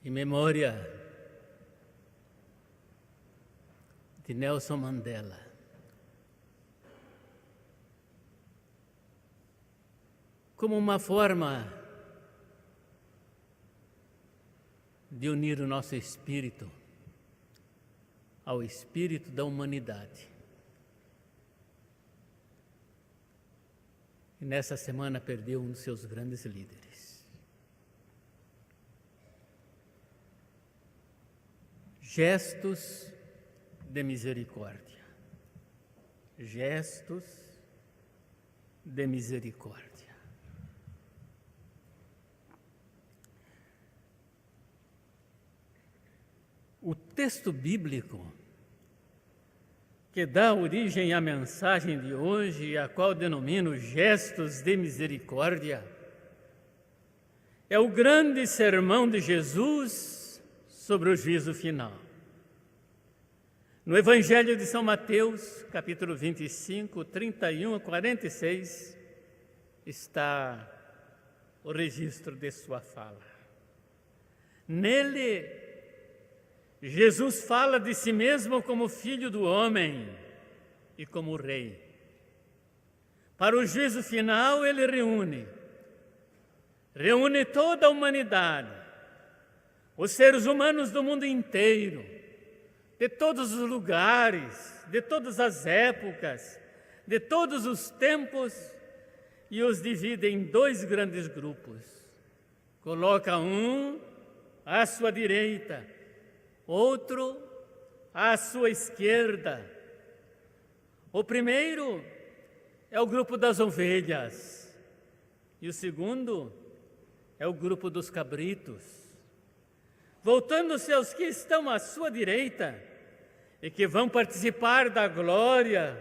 em memória de Nelson Mandela. Como uma forma de unir o nosso espírito ao espírito da humanidade. E nessa semana perdeu um dos seus grandes líderes. Gestos de misericórdia. Gestos de misericórdia. O texto bíblico que dá origem à mensagem de hoje, a qual denomino Gestos de Misericórdia, é o grande sermão de Jesus sobre o juízo final. No Evangelho de São Mateus, capítulo 25, 31 a 46, está o registro de sua fala. Nele, Jesus fala de si mesmo como Filho do Homem e como Rei. Para o juízo final, ele reúne toda a humanidade, os seres humanos do mundo inteiro, de todos os lugares, de todas as épocas, de todos os tempos, e os divide em dois grandes grupos. Coloca um à sua direita, outro à sua esquerda. O primeiro é o grupo das ovelhas, e o segundo é o grupo dos cabritos. Voltando-se aos que estão à sua direita e que vão participar da glória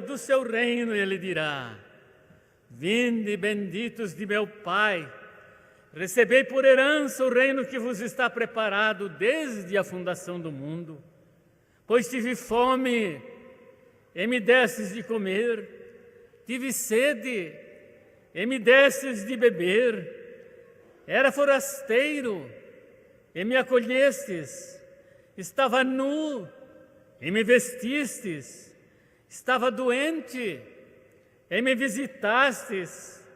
do seu reino, ele dirá: vinde, benditos de meu Pai, recebei por herança o reino que vos está preparado desde a fundação do mundo. Pois tive fome e me destes de comer, tive sede e me destes de beber, era forasteiro e me acolhestes, estava nu e me vestistes, estava doente e me visitastes,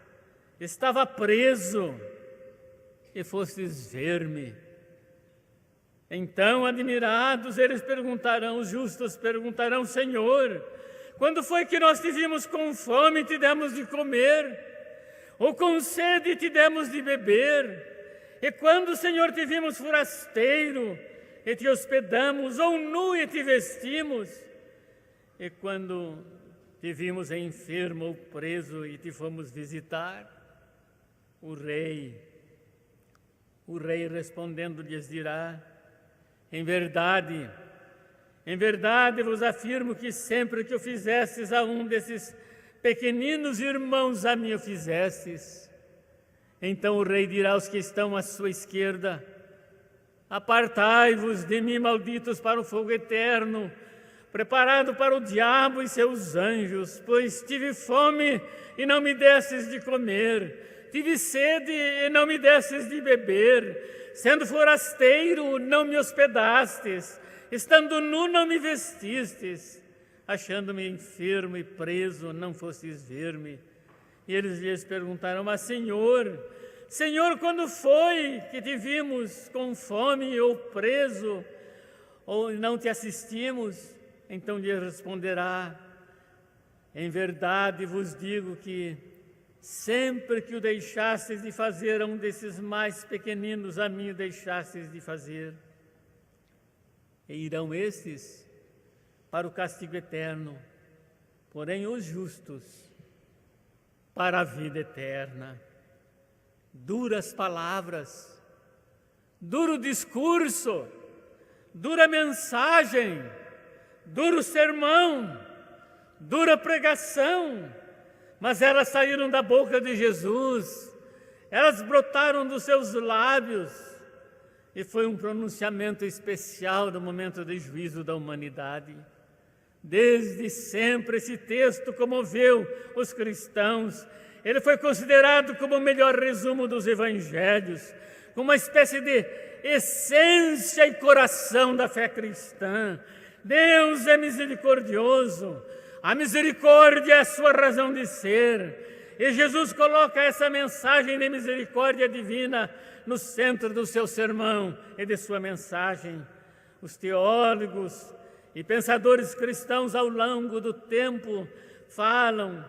estava preso e fostes ver-me. Então, admirados, os justos perguntarão: Senhor, quando foi que nós te vimos com fome e te demos de comer? Ou com sede e te demos de beber? E quando, Senhor, te vimos forasteiro e te hospedamos, ou nu e te vestimos? E quando te vimos enfermo ou preso e te fomos visitar? O rei respondendo lhes dirá: em verdade vos afirmo que sempre que o fizestes a um desses pequeninos irmãos, a mim o fizestes. Então o rei dirá aos que estão à sua esquerda: apartai-vos de mim, malditos, para o fogo eterno, preparado para o diabo e seus anjos, pois tive fome e não me destes de comer, tive sede e não me destes de beber, sendo forasteiro não me hospedastes, estando nu não me vestistes, achando-me enfermo e preso, não fostes ver-me. E eles lhes perguntaram: mas Senhor, quando foi que te vimos com fome ou preso, ou não te assistimos? Então lhe responderá: em verdade vos digo que sempre que o deixastes de fazer a um desses mais pequeninos, a mim o deixastes de fazer. E irão estes para o castigo eterno, porém os justos para a vida eterna. Duras palavras, duro discurso, dura mensagem, duro sermão, dura pregação, mas elas saíram da boca de Jesus, elas brotaram dos seus lábios, e foi um pronunciamento especial no momento de juízo da humanidade. Desde sempre esse texto comoveu os cristãos. Ele foi considerado como o melhor resumo dos evangelhos, como uma espécie de essência e coração da fé cristã. Deus é misericordioso, a misericórdia é a sua razão de ser. E Jesus coloca essa mensagem de misericórdia divina no centro do seu sermão e de sua mensagem. Os teólogos e pensadores cristãos ao longo do tempo falam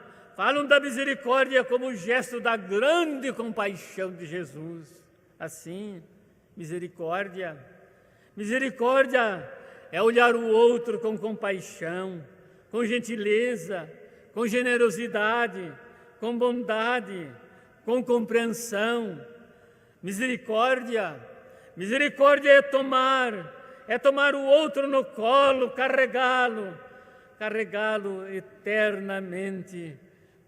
da misericórdia como o gesto da grande compaixão de Jesus. Assim, misericórdia é olhar o outro com compaixão, com gentileza, com generosidade, com bondade, com compreensão. Misericórdia é tomar o outro no colo, carregá-lo eternamente,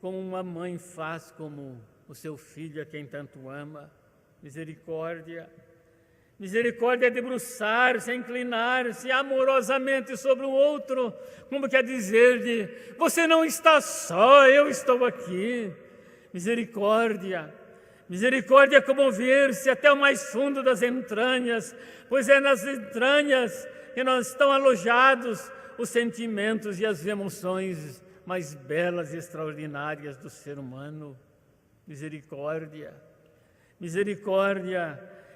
como uma mãe faz como o seu filho a quem tanto ama. Misericórdia é debruçar-se, é inclinar-se amorosamente sobre o outro, como quer dizer-lhe: você não está só, eu estou aqui. Misericórdia é comover-se até o mais fundo das entranhas, pois é nas entranhas que nós estão alojados os sentimentos e as emoções mais belas e extraordinárias do ser humano. Misericórdia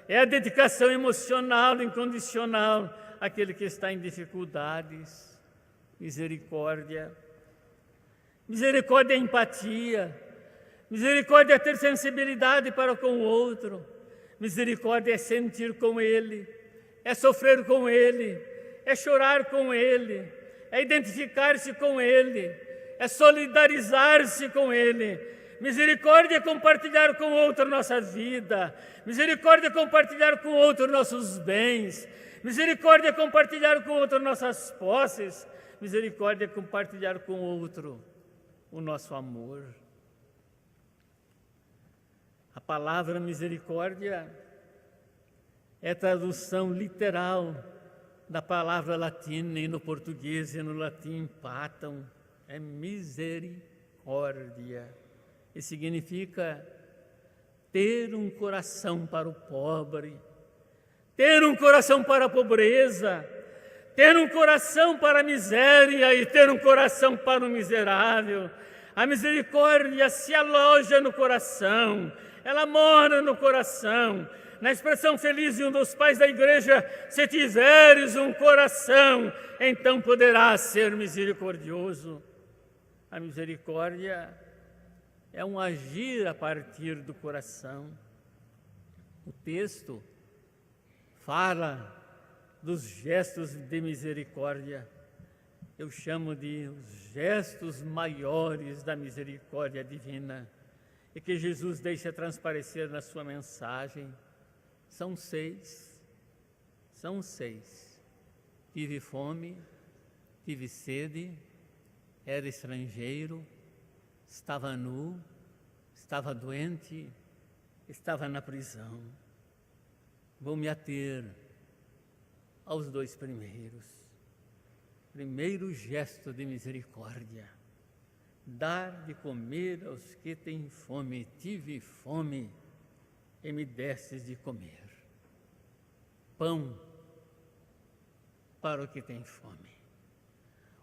é a dedicação emocional incondicional àquele que está em dificuldades. Misericórdia é empatia. Misericórdia é ter sensibilidade para com o outro. Misericórdia é sentir com ele, é sofrer com ele, é chorar com ele, é identificar-se com ele, é solidarizar-se com ele. Misericórdia é compartilhar com o outro nossa vida. Misericórdia é compartilhar com o outro nossos bens. Misericórdia é compartilhar com o outro nossas posses. Misericórdia é compartilhar com o outro o nosso amor. A palavra misericórdia é a tradução literal da palavra latina, e no português e no latim patam, é misericórdia. E significa ter um coração para o pobre, ter um coração para a pobreza, ter um coração para a miséria e ter um coração para o miserável. A misericórdia se aloja no coração, ela mora no coração. Na expressão feliz de um dos pais da igreja: se tiveres um coração, então poderás ser misericordioso. A misericórdia é um agir a partir do coração. O texto fala dos gestos de misericórdia. Eu chamo de os gestos maiores da misericórdia divina, e que Jesus deixa transparecer na sua mensagem. São seis. Tive fome, tive sede, era estrangeiro, estava nu, estava doente, estava na prisão. Vou me ater aos dois primeiros. Primeiro gesto de misericórdia: dar de comer aos que têm fome. Tive fome e me destes de comer. Pão para o que tem fome.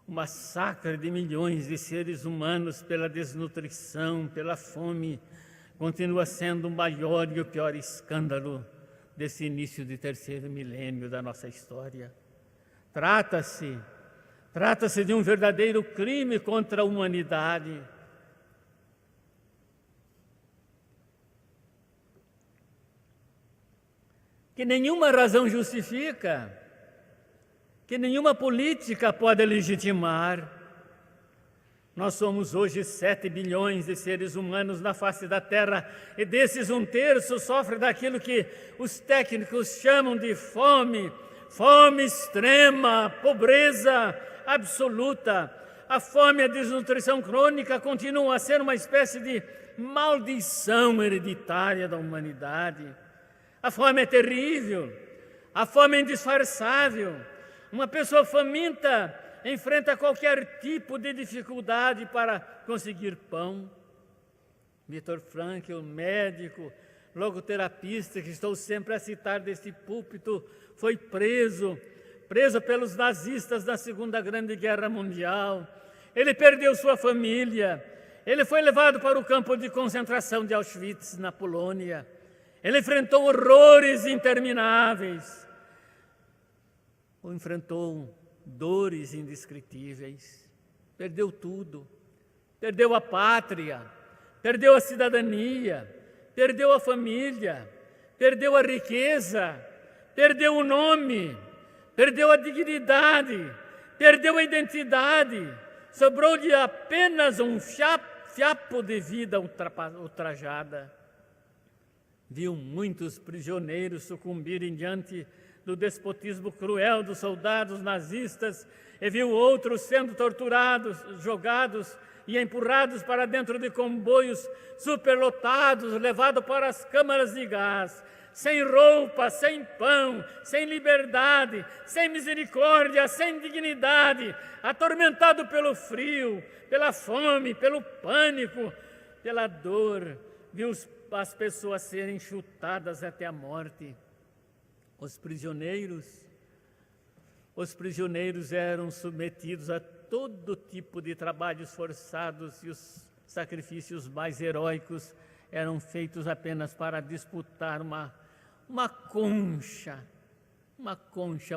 O massacre de milhões de seres humanos pela desnutrição, pela fome, continua sendo o maior e o pior escândalo desse início de terceiro milênio da nossa história. Trata-se de um verdadeiro crime contra a humanidade. Que nenhuma razão justifica, que nenhuma política pode legitimar. Nós somos hoje 7 bilhões de seres humanos na face da Terra, e desses 1/3 sofre daquilo que os técnicos chamam de fome extrema, pobreza absoluta. A fome e a desnutrição crônica continuam a ser uma espécie de maldição hereditária da humanidade. A fome é terrível, a fome é indisfarçável. Uma pessoa faminta enfrenta qualquer tipo de dificuldade para conseguir pão. Viktor Frankl, médico, logoterapista que estou sempre a citar deste púlpito, foi preso pelos nazistas na Segunda Grande Guerra Mundial. Ele perdeu sua família. Ele foi levado para o campo de concentração de Auschwitz, na Polônia. Ele enfrentou horrores intermináveis. Ou enfrentou dores indescritíveis. Perdeu tudo. Perdeu a pátria, perdeu a cidadania, perdeu a família, perdeu a riqueza, perdeu o nome, perdeu a dignidade, perdeu a identidade. Sobrou-lhe apenas um fiapo de vida ultrajada. Viu muitos prisioneiros sucumbirem diante do despotismo cruel dos soldados nazistas e viu outros sendo torturados, jogados e empurrados para dentro de comboios superlotados, levados para as câmaras de gás, sem roupa, sem pão, sem liberdade, sem misericórdia, sem dignidade, atormentado pelo frio, pela fome, pelo pânico, pela dor. Viu as pessoas serem chutadas até a morte. Os prisioneiros eram submetidos a todo tipo de trabalhos forçados e os sacrifícios mais heróicos eram feitos apenas para disputar uma concha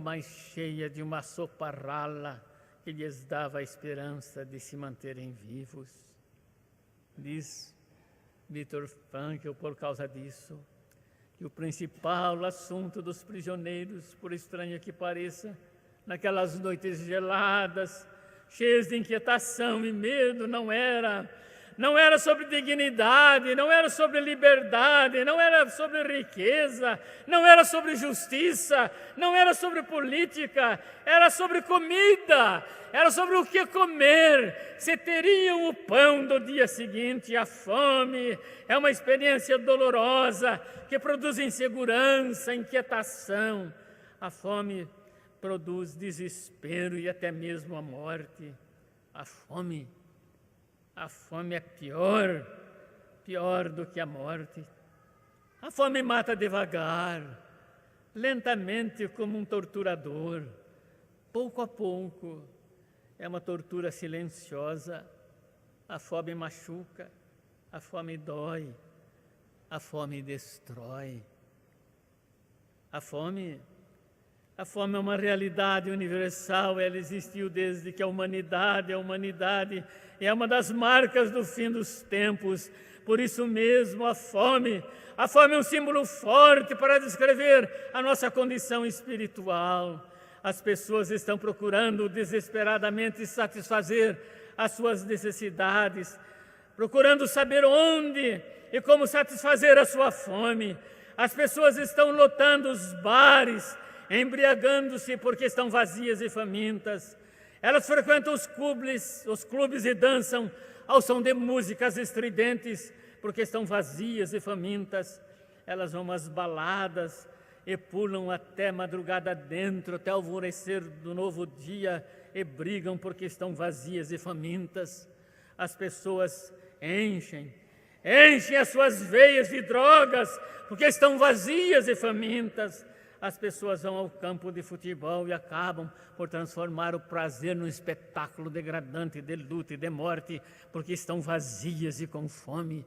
mais cheia de uma sopa rala que lhes dava a esperança de se manterem vivos. Diz Viktor Frankl, por causa disso, que o principal assunto dos prisioneiros, por estranho que pareça, naquelas noites geladas, cheias de inquietação e medo, não era sobre dignidade, não era sobre liberdade, não era sobre riqueza, não era sobre justiça, não era sobre política, era sobre comida, era sobre o que comer, se teriam o pão do dia seguinte. A fome é uma experiência dolorosa que produz insegurança, inquietação. A fome produz desespero e até mesmo a morte. A fome é pior do que a morte. A fome mata devagar, lentamente como um torturador. Pouco a pouco, é uma tortura silenciosa. A fome machuca, a fome dói, a fome destrói. A fome é uma realidade universal, ela existiu desde que a humanidade é uma das marcas do fim dos tempos. Por isso mesmo, a fome é um símbolo forte para descrever a nossa condição espiritual. As pessoas estão procurando desesperadamente satisfazer as suas necessidades, procurando saber onde e como satisfazer a sua fome. As pessoas estão lotando os bares, embriagando-se porque estão vazias e famintas. Elas frequentam os clubes e dançam ao som de músicas estridentes porque estão vazias e famintas. Elas vão às baladas e pulam até madrugada dentro, até alvorecer do novo dia, e brigam porque estão vazias e famintas. As pessoas enchem as suas veias de drogas porque estão vazias e famintas. As pessoas vão ao campo de futebol e acabam por transformar o prazer num espetáculo degradante de luta e de morte, porque estão vazias e com fome.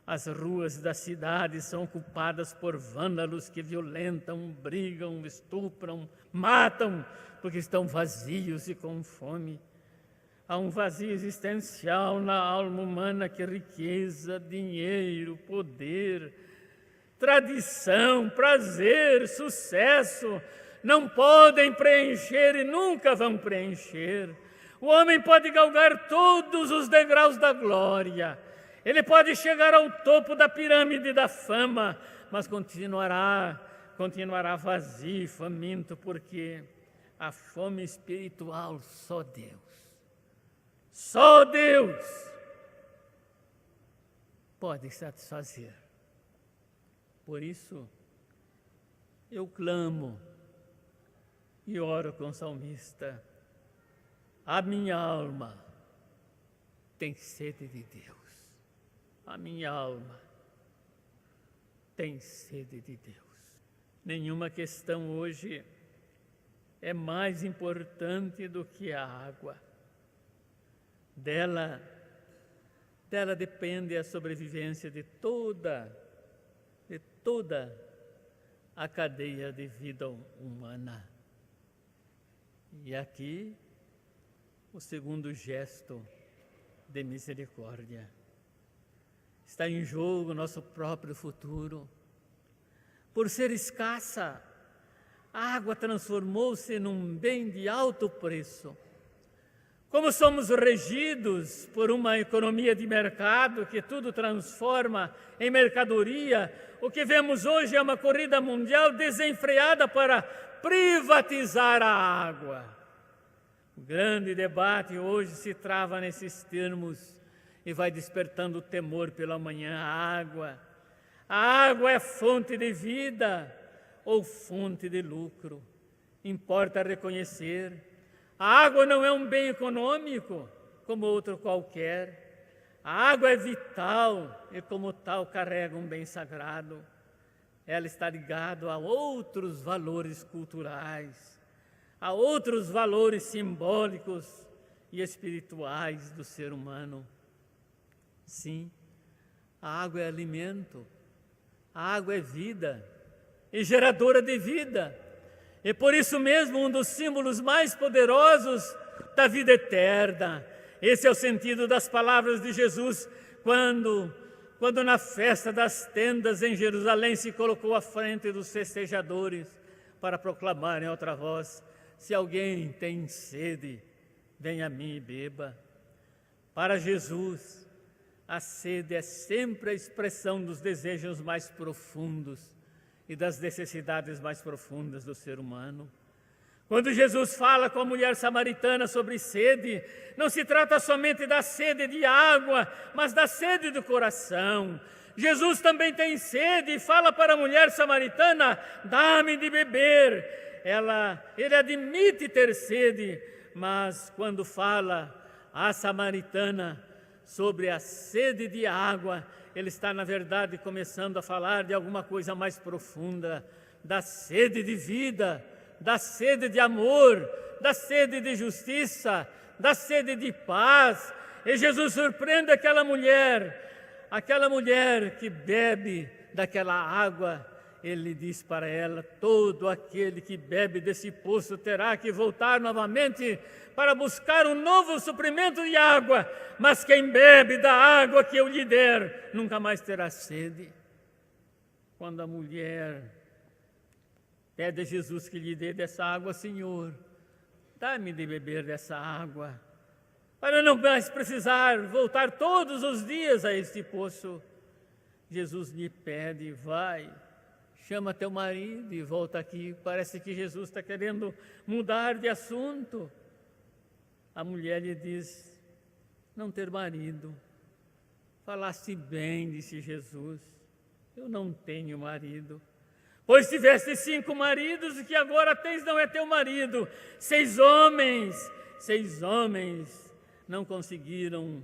As ruas da cidade são ocupadas por vândalos que violentam, brigam, estupram, matam, porque estão vazios e com fome. Há um vazio existencial na alma humana que riqueza, dinheiro, poder, tradição, prazer, sucesso não podem preencher e nunca vão preencher. O homem pode galgar todos os degraus da glória, ele pode chegar ao topo da pirâmide da fama, mas continuará vazio e faminto, porque a fome espiritual só Deus pode satisfazer. Por isso, eu clamo e oro com o salmista: a minha alma tem sede de Deus. A minha alma tem sede de Deus. Nenhuma questão hoje é mais importante do que a água. Dela depende a sobrevivência de toda a cadeia de vida humana. E aqui, o segundo gesto de misericórdia. Está em jogo o nosso próprio futuro. Por ser escassa, a água transformou-se num bem de alto preço. Como somos regidos por uma economia de mercado que tudo transforma em mercadoria, o que vemos hoje é uma corrida mundial desenfreada para privatizar a água. O grande debate hoje se trava nesses termos e vai despertando temor pela manhã. A água é fonte de vida ou fonte de lucro? Importa reconhecer. A água não é um bem econômico como outro qualquer. A água é vital e, como tal, carrega um bem sagrado. Ela está ligada a outros valores culturais, a outros valores simbólicos e espirituais do ser humano. Sim, a água é alimento, a água é vida e geradora de vida. E por isso mesmo, um dos símbolos mais poderosos da vida eterna. Esse é o sentido das palavras de Jesus quando na festa das tendas em Jerusalém se colocou à frente dos festejadores para proclamar em outra voz: se alguém tem sede, venha a mim e beba. Para Jesus, a sede é sempre a expressão dos desejos mais profundos e das necessidades mais profundas do ser humano. Quando Jesus fala com a mulher samaritana sobre sede, não se trata somente da sede de água, mas da sede do coração. Jesus também tem sede e fala para a mulher samaritana: dá-me de beber. Ele admite ter sede, mas quando fala à samaritana sobre a sede de água, ele está, na verdade, começando a falar de alguma coisa mais profunda, da sede de vida, da sede de amor, da sede de justiça, da sede de paz. E Jesus surpreende aquela mulher que bebe daquela água. Ele diz para ela: todo aquele que bebe desse poço terá que voltar novamente para buscar um novo suprimento de água, mas quem bebe da água que eu lhe der, nunca mais terá sede. Quando a mulher pede a Jesus que lhe dê dessa água: Senhor, dá-me de beber dessa água, para não mais precisar voltar todos os dias a este poço. Jesus lhe pede: vai, chama teu marido e volta aqui. Parece que Jesus está querendo mudar de assunto. A mulher lhe diz: não ter marido. Falaste bem, disse Jesus, eu não tenho marido. Pois tiveste 5 maridos, o que agora tens não é teu marido. 6 homens não conseguiram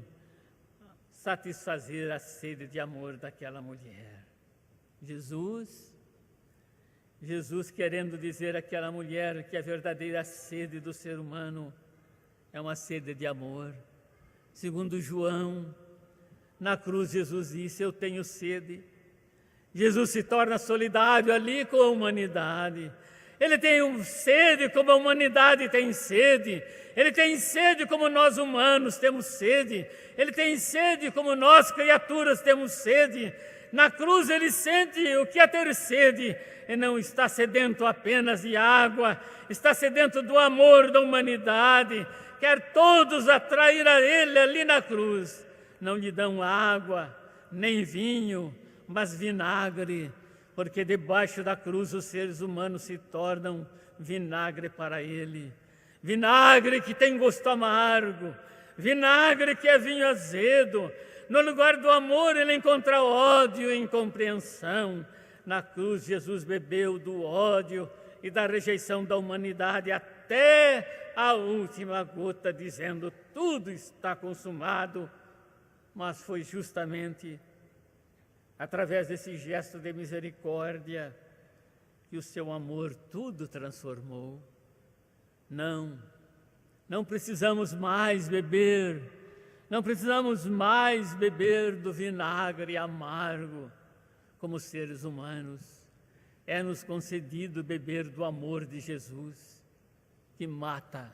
satisfazer a sede de amor daquela mulher. Jesus querendo dizer àquela mulher que a verdadeira sede do ser humano é uma sede de amor. Segundo João, na cruz Jesus disse: eu tenho sede. Jesus se torna solidário ali com a humanidade. Ele tem sede como a humanidade tem sede. Ele tem sede como nós humanos temos sede. Ele tem sede como nós criaturas temos sede. Na cruz ele sente o que é ter sede e não está sedento apenas de água, está sedento do amor da humanidade. Quer todos atrair a ele ali na cruz. Não lhe dão água, nem vinho, mas vinagre, porque debaixo da cruz os seres humanos se tornam vinagre para ele. Vinagre que tem gosto amargo, vinagre que é vinho azedo. No lugar do amor ele encontra ódio e incompreensão. Na cruz Jesus bebeu do ódio e da rejeição da humanidade até a última gota, dizendo: tudo está consumado. Mas foi justamente através desse gesto de misericórdia, que o seu amor tudo transformou. Não precisamos mais beber, não precisamos mais beber do vinagre amargo como seres humanos. É-nos concedido beber do amor de Jesus, que mata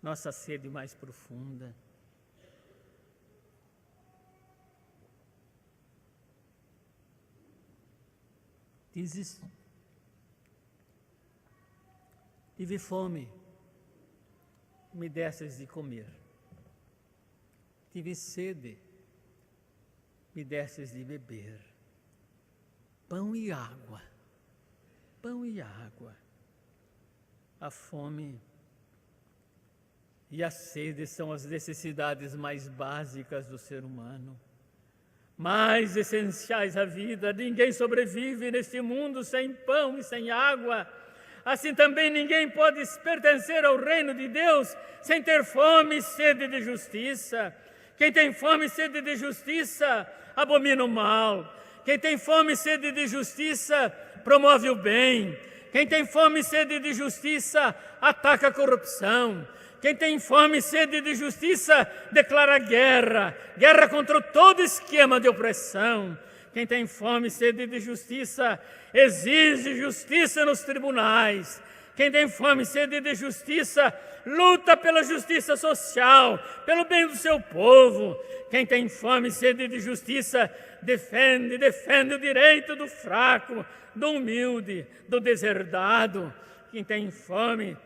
nossa sede mais profunda. Dizes: tive fome, me desses de comer. Tive sede, me desses de beber. Pão e água, pão e água. A fome e a sede são as necessidades mais básicas do ser humano, mais essenciais à vida. Ninguém sobrevive neste mundo sem pão e sem água. Assim também ninguém pode pertencer ao reino de Deus sem ter fome e sede de justiça. Quem tem fome e sede de justiça abomina o mal. Quem tem fome e sede de justiça promove o bem. Quem tem fome e sede de justiça ataca a corrupção. Quem tem fome e sede de justiça declara guerra contra todo esquema de opressão. Quem tem fome e sede de justiça exige justiça nos tribunais. Quem tem fome e sede de justiça luta pela justiça social, pelo bem do seu povo. Quem tem fome e sede de justiça defende o direito do fraco, do humilde, do deserdado. Quem tem fome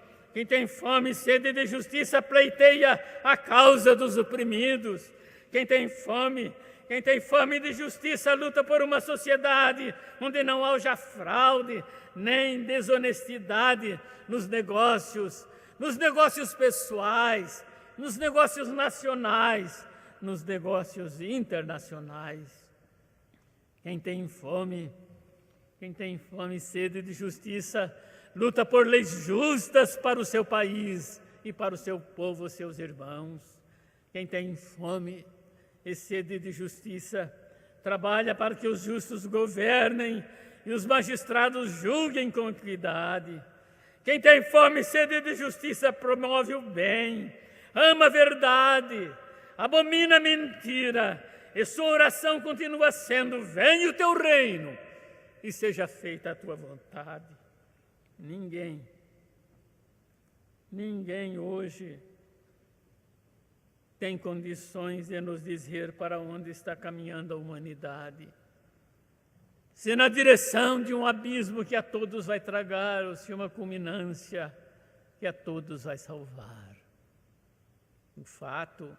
e sede de justiça pleiteia a causa dos oprimidos. Quem tem fome de justiça luta por uma sociedade onde não haja fraude nem desonestidade nos negócios pessoais, nos negócios nacionais, nos negócios internacionais. Quem tem fome e sede de justiça luta por leis justas para o seu país e para o seu povo, seus irmãos. Quem tem fome e sede de justiça trabalha para que os justos governem e os magistrados julguem com equidade. Quem tem fome e sede de justiça promove o bem, ama a verdade, abomina a mentira, e sua oração continua sendo: venha o teu reino e seja feita a tua vontade. Ninguém hoje tem condições de nos dizer para onde está caminhando a humanidade. Se na direção de um abismo que a todos vai tragar, ou se uma culminância que a todos vai salvar. O fato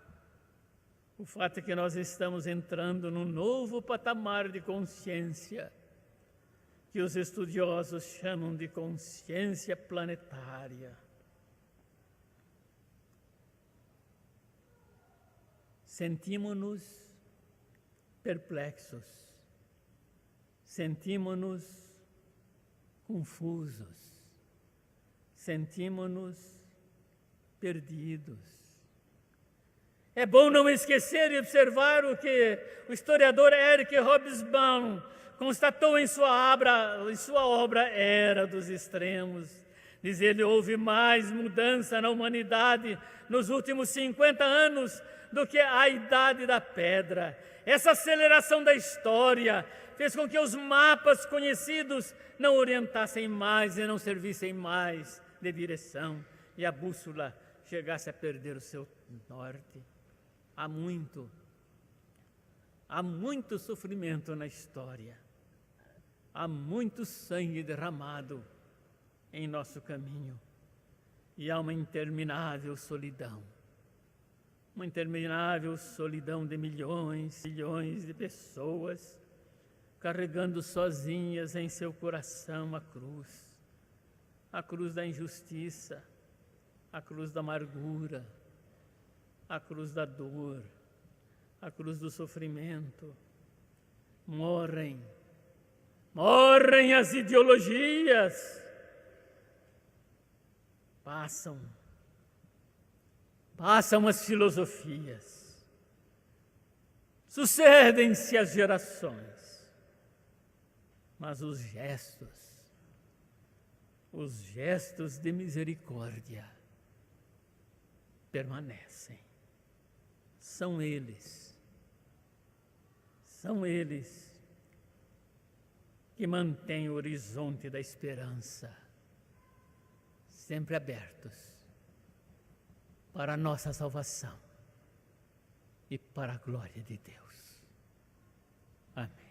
é que nós estamos entrando num novo patamar de consciência, que os estudiosos chamam de consciência planetária. Sentimos-nos perplexos, sentimos-nos confusos, sentimos-nos perdidos. É bom não esquecer e observar o que o historiador Eric Hobsbawm constatou em sua obra Era dos Extremos. Diz ele: houve mais mudança na humanidade nos últimos 50 anos do que a Idade da Pedra. Essa aceleração da história fez com que os mapas conhecidos não orientassem mais e não servissem mais de direção, e a bússola chegasse a perder o seu norte. Há muito sofrimento na história, há muito sangue derramado em nosso caminho, e há uma interminável solidão de milhões de pessoas carregando sozinhas em seu coração a cruz da injustiça, a cruz da amargura, a cruz da dor, a cruz do sofrimento. Morrem as ideologias, passam as filosofias, sucedem-se as gerações, Mas os gestos de misericórdia permanecem. São eles que mantêm o horizonte da esperança sempre abertos para a nossa salvação e para a glória de Deus. Amém.